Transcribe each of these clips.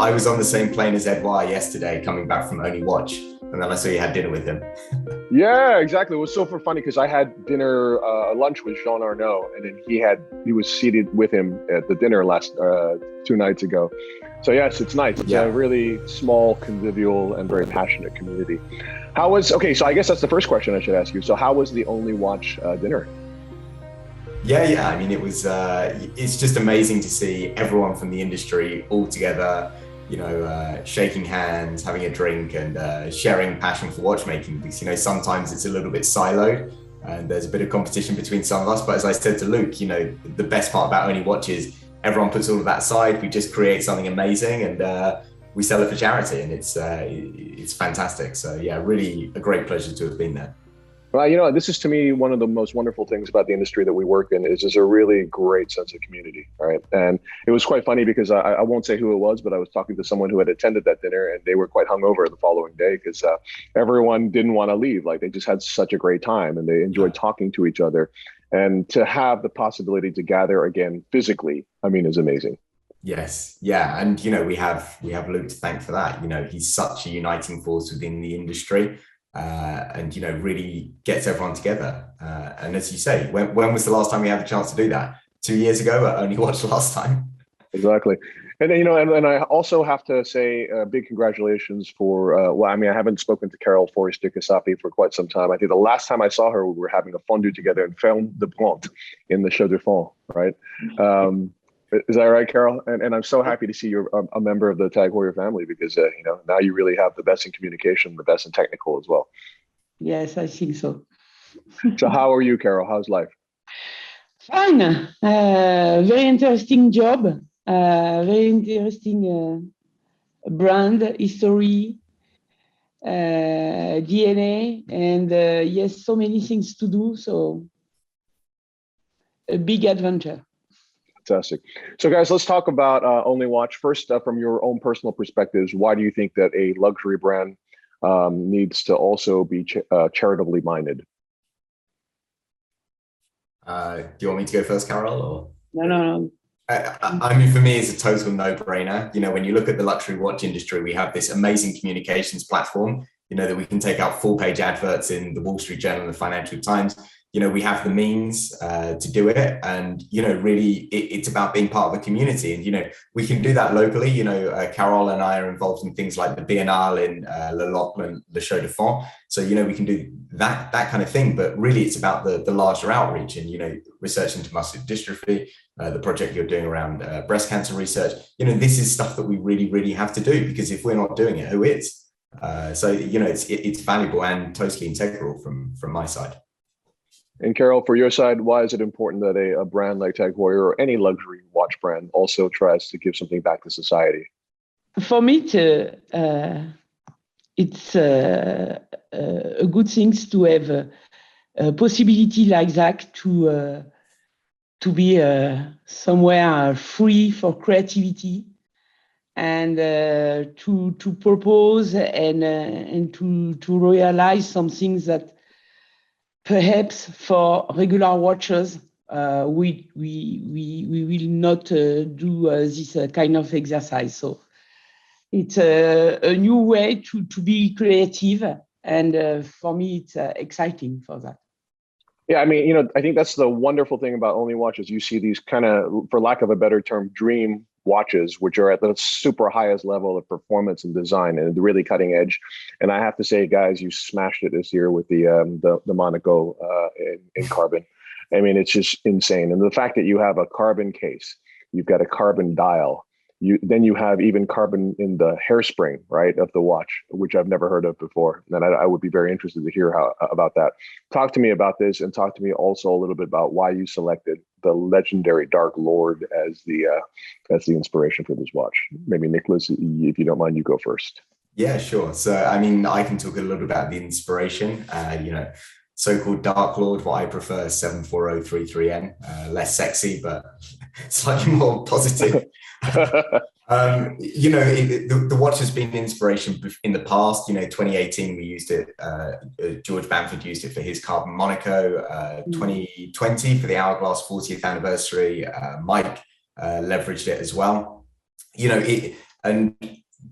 I was on the same plane as Edouard yesterday, coming back from Only Watch, and then I saw you had dinner with him. Yeah, exactly. It was so funny because I had dinner, lunch with Jean Arnaud, and then he was seated with him at the dinner last 2 nights ago. So yes, it's nice. It's a really small, convivial, and very passionate community. So I guess that's the first question I should ask you. So how was the Only Watch dinner? Yeah. I mean, it's just amazing to see everyone from the industry all together, shaking hands, having a drink, and sharing passion for watchmaking. Because, sometimes it's a little bit siloed and there's a bit of competition between some of us. But as I said to Luke, the best part about Only Watch is everyone puts all of that aside. We just create something amazing and we sell it for charity, and it's fantastic. So yeah, really a great pleasure to have been there. Well, this is to me one of the most wonderful things about the industry that we work in is there's a really great sense of community, right? And it was quite funny because I won't say who it was, but I was talking to someone who had attended that dinner, and they were quite hungover the following day because everyone didn't want to leave. Like, they just had such a great time and they enjoyed talking to each other. And to have the possibility to gather again physically, is amazing. Yes. Yeah. And, we have Luke to thank for that. He's such a uniting force within the industry. And really gets everyone together. And as you say, when was the last time we had the chance to do that? 2 years ago, I only watched last time. Exactly. And then, and I also have to say big congratulations for, I haven't spoken to Carole Forestier-Kasapi for quite some time. I think the last time I saw her, we were having a fondue together in Ferme de Bront in the Chaux de Fonds, right? Is that right, Carole? And I'm so happy to see you're a member of the TAG Heuer family because, now you really have the best in communication, the best in technical as well. Yes, I think so. So how are you, Carole? How's life? Fine. Very interesting job. Very interesting brand, history, DNA, and yes, so many things to do. So a big adventure. Fantastic. So guys, let's talk about Only Watch. First, from your own personal perspectives, why do you think that a luxury brand needs to also be charitably minded? Do you want me to go first, Carole? Or? No. For me, it's a total no-brainer. When you look at the luxury watch industry, we have this amazing communications platform, that we can take out full-page adverts in the Wall Street Journal and the Financial Times. We have the means to do it, and really it's about being part of the community, and we can do that locally. Carole and I are involved in things like the Biennale in Le Locle and the Chaux de Fonds, so we can do that kind of thing. But really, it's about the larger outreach and research into muscular dystrophy, the project you're doing around breast cancer research. This is stuff that we really have to do, because if we're not doing it, who is? So it's valuable and totally integral from my side. And Carole, for your side, why is it important that a brand like TAG Heuer or any luxury watch brand also tries to give something back to society? For me, it's a good thing to have a possibility like that to be somewhere free for creativity and to propose and to realize some things that perhaps for regular watchers, we will not do this kind of exercise. So it's a new way to be creative. And for me, it's exciting for that. Yeah, I think that's the wonderful thing about Only Watches. You see these kind of, for lack of a better term, dream watches, which are at the super highest level of performance and design and really cutting edge. And I have to say, guys, you smashed it this year with the Monaco in carbon. It's just insane. And the fact that you have a carbon case, you've got a carbon dial, then you have even carbon in the hairspring, right, of the watch, which I've never heard of before. And I would be very interested to hear about that. Talk to me about this, and talk to me also a little bit about why you selected the legendary Dark Lord as the inspiration for this watch. Maybe Nicholas, if you don't mind, you go first. Yeah, sure. So, I can talk a little about the inspiration. So-called Dark Lord, what I prefer, 74033N, less sexy, but slightly more positive. The watch has been an inspiration in the past. 2018, we used it. George Bamford used it for his Carbon Monaco. 2020 for the Hourglass 40th anniversary. Mike leveraged it as well. And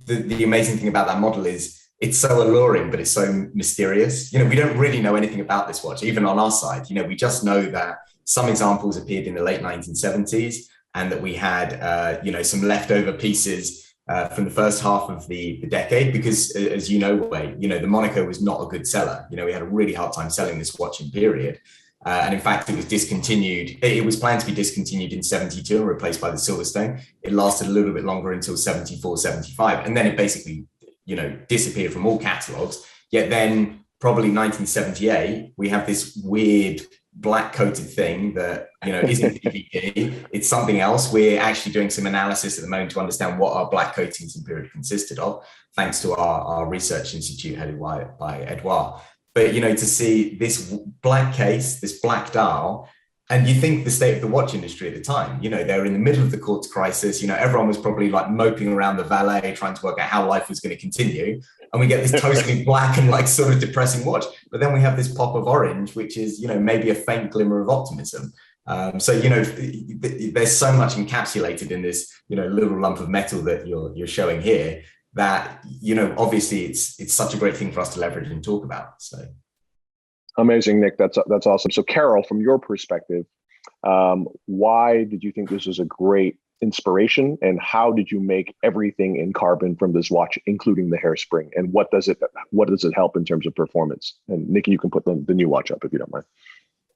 the amazing thing about that model is it's so alluring, but it's so mysterious. We don't really know anything about this watch, even on our side. We just know that some examples appeared in the late 1970s, and that we had, some leftover pieces from the first half of the decade, because as Wei, the Monaco was not a good seller. We had a really hard time selling this watch in period. And in fact, it was discontinued. It was planned to be discontinued in 72 and replaced by the Silverstone. It lasted a little bit longer until 74, 75. And then it basically, disappeared from all catalogs. Yet then probably 1978, we have this weird black coated thing that, isn't DVD. It's something else. We're actually doing some analysis at the moment to understand what our black coatings in period consisted of, thanks to our research institute headed by Edouard. But, to see this black case, this black dial, and you think the state of the watch industry at the time, they're in the middle of the quartz crisis, everyone was probably like moping around the valet, trying to work out how life was going to continue. And we get this totally black and like sort of depressing watch. But then we have this pop of orange, which is, maybe a faint glimmer of optimism. So, there's so much encapsulated in this, little lump of metal that you're showing here, that, obviously it's such a great thing for us to leverage and talk about. So. Amazing, Nick. That's awesome. So, Carole, from your perspective, why did you think this was a great inspiration, and how did you make everything in carbon from this watch, including the hairspring? And what does it help in terms of performance? And Nikki, you can put the new watch up if you don't mind.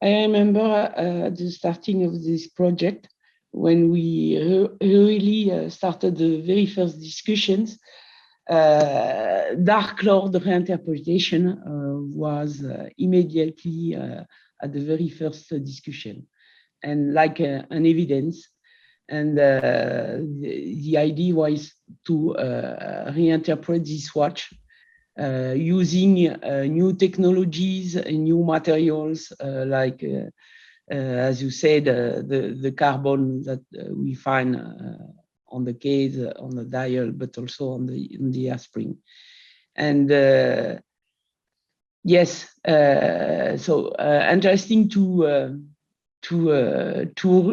I remember at the starting of this project, when we really started the very first discussions, Dark Lord reinterpretation was immediately at the very first discussion, and like an evidence. And the idea was to reinterpret this watch using new technologies and new materials, like, as you said, the carbon that we find on the case, on the dial, but also on the hairspring. And yes, so interesting to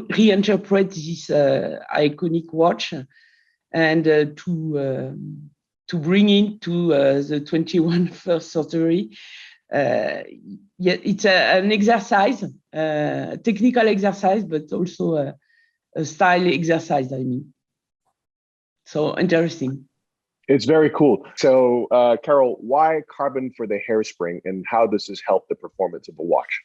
reinterpret this iconic watch, and to bring into the 21st century. Yeah, it's an exercise, technical exercise, but also a style exercise, I mean. So interesting. It's very cool. So, Carole, why carbon for the hairspring, and how does this help the performance of a watch?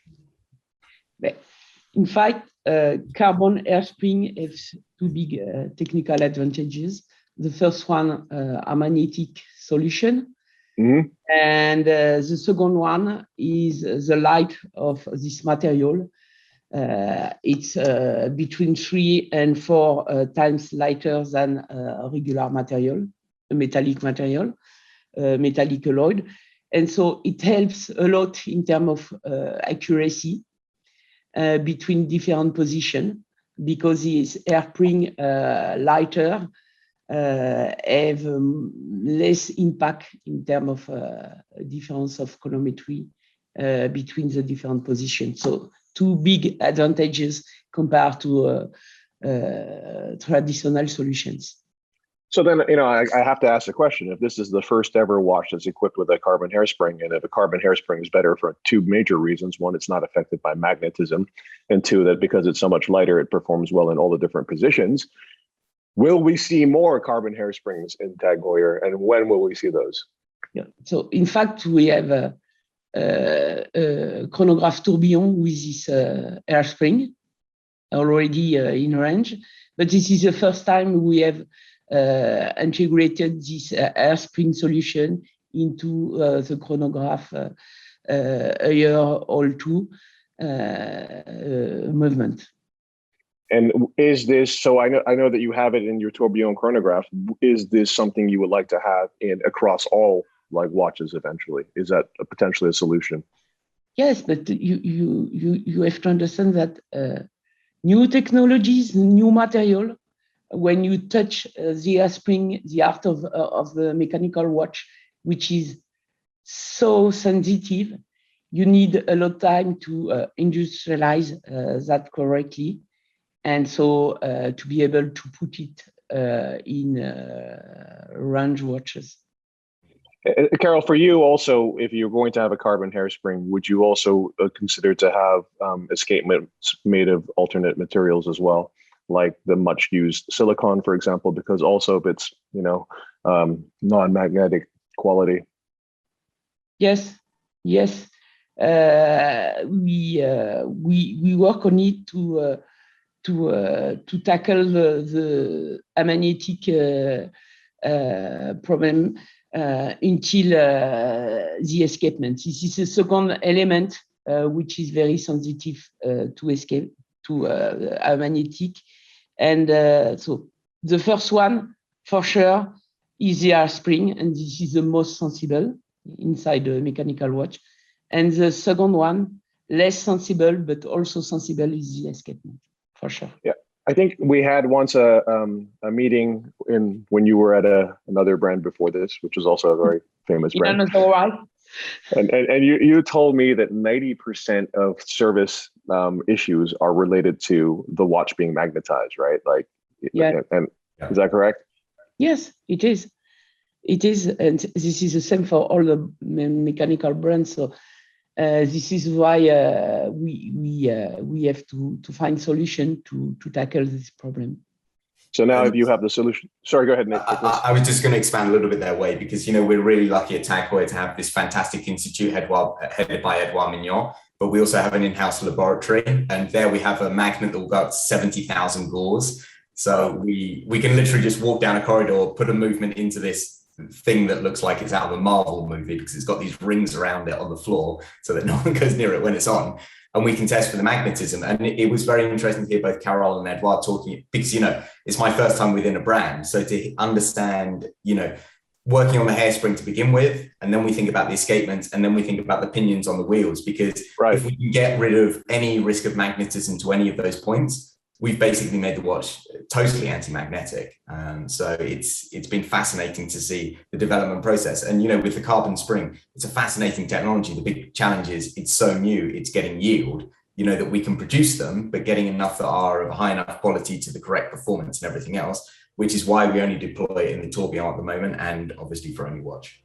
In fact, carbon hairspring has two big technical advantages. The first one, a magnetic solution. Mm-hmm. And the second one is the light of this material. It's between 3 and 4 times lighter than a regular material, a metallic material, metallic alloy. And so it helps a lot in terms of accuracy between different positions, because it's hairspring lighter, have less impact in terms of difference of chronometry between the different positions. So two big advantages compared to traditional solutions. So then, I have to ask the question: if this is the first ever watch that's equipped with a carbon hairspring, and if a carbon hairspring is better for two major reasons: one, it's not affected by magnetism, and two, that because it's so much lighter, it performs well in all the different positions. Will we see more carbon hairsprings in TAG Heuer, and when will we see those? Yeah. So in fact, we have a chronograph tourbillon with this hairspring already in range, but this is the first time we have integrated this hairspring solution into the chronograph Heuer All-2 movement. And is this, so I know that you have it in your tourbillon chronograph. Is this something you would like to have across all like watches eventually? Is that potentially a solution? Yes, but you have to understand that new technologies, new material, when you touch the hairspring, the art of the mechanical watch, which is so sensitive, you need a lot of time to industrialize that correctly. And so to be able to put it in range watches. Carole, for you also, if you're going to have a carbon hairspring, would you also consider to have escapements made of alternate materials as well, like the much used silicone, for example, because also of its, non-magnetic quality? Yes. We work on it to tackle the amagnetic problem until the escapement. This is a second element which is very sensitive to escape to amagnetic, and so the first one for sure is the hairspring, and this is the most sensible inside a mechanical watch. And the second one, less sensible but also sensible, is the escapement for sure. Yeah. I think we had once a meeting when you were at another brand before this, which is also a very famous brand. And you told me that 90% of service issues are related to the watch being magnetized, right? Like, yeah. And is that correct? Yes, it is. It is, and this is the same for all the mechanical brands. So this is why we have to find solution to tackle this problem. So now, if you have the solution, sorry, go ahead, Nick. I was just going to expand a little bit there, Wei, because we're really lucky at TAG Heuer to have this fantastic institute headed by Edouard Mignon, but we also have an in-house laboratory, and there we have a magnet that will go up to 70,000 gauges. So we can literally just walk down a corridor, put a movement into this thing that looks like it's out of a Marvel movie because it's got these rings around it on the floor so that no one goes near it when it's on. And we can test for the magnetism. And it was very interesting to hear both Carole and Edouard talking, because, it's my first time within a brand. So to understand, working on the hairspring to begin with, and then we think about the escapements, and then we think about the pinions on the wheels, because if we can get rid of any risk of magnetism to any of those points, we've basically made the watch totally anti-magnetic. So it's been fascinating to see the development process. And, with the carbon spring, it's a fascinating technology. The big challenge is it's so new, it's getting yield, that we can produce them, but getting enough that are of high enough quality to the correct performance and everything else, which is why we only deploy it in the tourbillon at the moment, and obviously for only watch.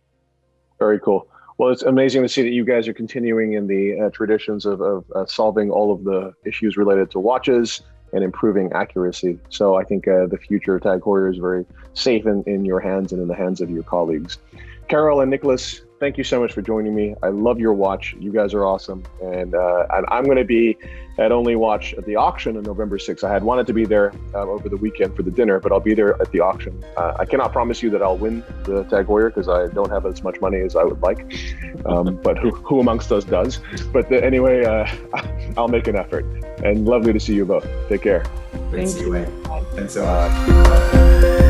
Very cool. Well, it's amazing to see that you guys are continuing in the traditions of solving all of the issues related to watches and improving accuracy. So I think the future of TAG Heuer is very safe in your hands and in the hands of your colleagues. Carole and Nicholas, thank you so much for joining me. I love your watch. You guys are awesome. And I'm going to be at Only Watch at the auction on November 6th. I had wanted to be there over the weekend for the dinner, but I'll be there at the auction. I cannot promise you that I'll win the TAG Heuer because I don't have as much money as I would like. But who amongst us does? But anyway, I'll make an effort. And lovely to see you both. Take care. Great to see you, Wei. Thanks so much.